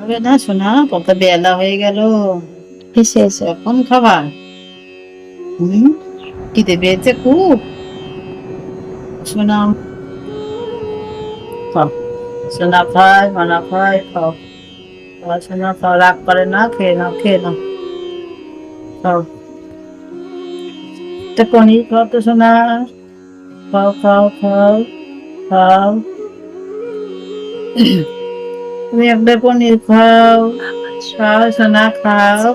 হবে না শোনা, কত বেলা হয়ে গেল। এসে এসে এখন খাবার। হুম, খিদে পেয়েছে খুব। শোনা, খাও। সোনা খায়, মানা খায়, খাও। পড়াশোনা খাও, রাগ করে না, খেয়ে নাও, খেয়ে নাও, খাও। একটা পনির খাও তো সোনা, খাও খাও খাও খাও। তুমি একটা পনির খাও, খাও সোনা খাও।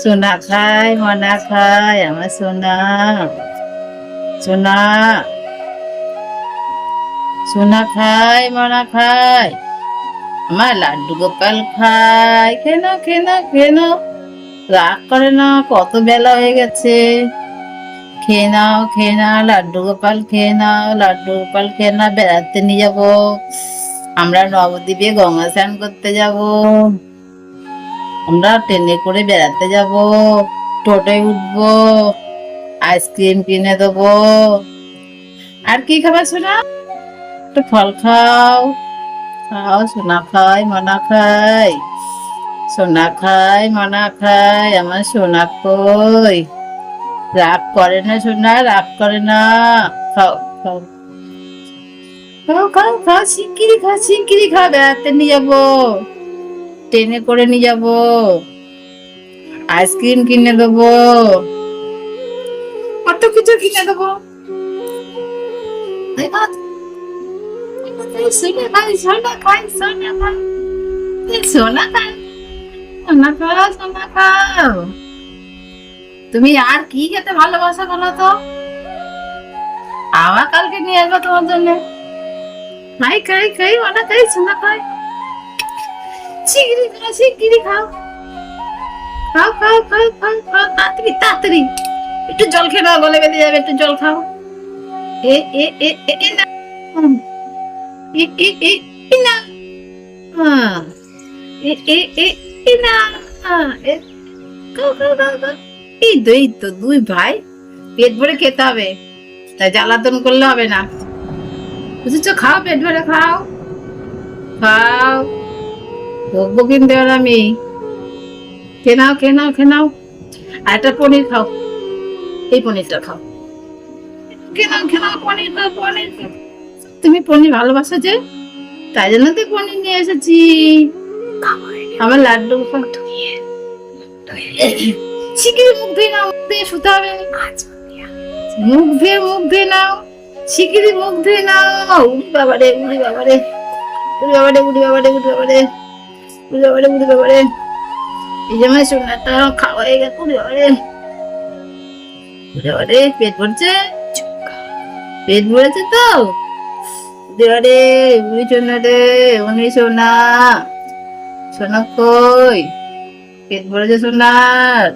সোনা খায়, মনা খায়, আমার সোনা। সোনা, সোনা খায়, মনা খায়, আমার লাড্ডু গোপাল খায়। খেয়ে নাও, খেয়ে নাও, খেয়ে নাও, রাগ করে না, কত বেলা হয়ে গেছে। খেয়ে নাও, খেয়ে নাও, লাড্ডু গোপাল খেয়ে নাও, লাড্ডু গোপাল খেয়ে নাও। বেড়াতে নিয়ে যাবো, আমরা নবদ্বীপে গঙ্গা স্নান করতে যাব। আমরা ট্রেনে করে বেড়াতে যাব, টোটোয় উঠবো, আইসক্রিম কিনে দেবো। আর কি খাবার শোনা? একটু ফল খাও, খাও সোনা খায়, মনা খায়, সোনা খায়, মনা খায়, আমার সোনা কই। রাগ করে না সোনা, রাগ করে না। খাও খাও খাও খাও খাও, শিগগিরি খাও, শিগগিরি খাও। বেড়াতে নিয়ে যাবো, ট্রেনে করে নিয়ে যাবো, আইসক্রিম কিনে দেবো, কত কিছু কিনে দেবো। সোনা খাই, সোনা খাই, সোনা খাই, সোনা খাই, সোনা খাও, সোনা খাও। তুমি আর কি খেতে ভালোবাসো বলো তো? আবার কালকে নিয়ে আসবো তোমার জন্য। খাই খাই খাই, ওনা খাই, সোনা খাই। শিগগিরি খাও, শিগগিরি খাও, খাও খাও খাও খাও খাও, তাড়াতাড়ি তাড়াতাড়ি। একটু জল খেয়ে নাও, গলে বেঁধে যাবে, একটু জল খাও। এ এ এ এ এ না, এ এ এ এ না, এ এ এ এ না, এ খাও খাও খাও খাও। এই তো দুই ভাই, পেট ভরে খেতে হবে, তাই জ্বালাতন করলে হবে না, বুঝেছো? খাও, পেট ভরে খাও, খাও। বকবো কিন্তু এবার আমি। খেয়ে নাও, খেয়ে নাও, খেয়ে নাও। আর একটা পনির খাও, এই পনিরটা খাও। খেয়ে নাও, খেয়ে নাও, পনির খাও, পনির খাও। তুমি পনির ভালোবাসো যে, তাই জন্য তো পনির নিয়ে এসেছি। আমার লাড্ডু শিগগিরি মুখ ধুয়ে নাও, মুখ ধুয়ে শুতে হবে। মুখ ধুয়ে নাও, শিগগিরি মুখ ধুয়ে নাও। উড়ি বাবারে, উড়ি বাবারে, উড়ি বাবারে, উড়ি বাবারে, উড়ি বাবারে, উড়ি বাবারে, উড়ি বাবারে। এই যে আমার সোনাটা খাওয়া হয়ে গেছে। উড়ি বাবারে, উড়ি বাবারে, পেট ভরছে, পেট ভরেছে তো। দেওয়ারে, উড়ি সোনা রে, উনি সোনা, সোনা কই, পেট ভরেছে সোনার।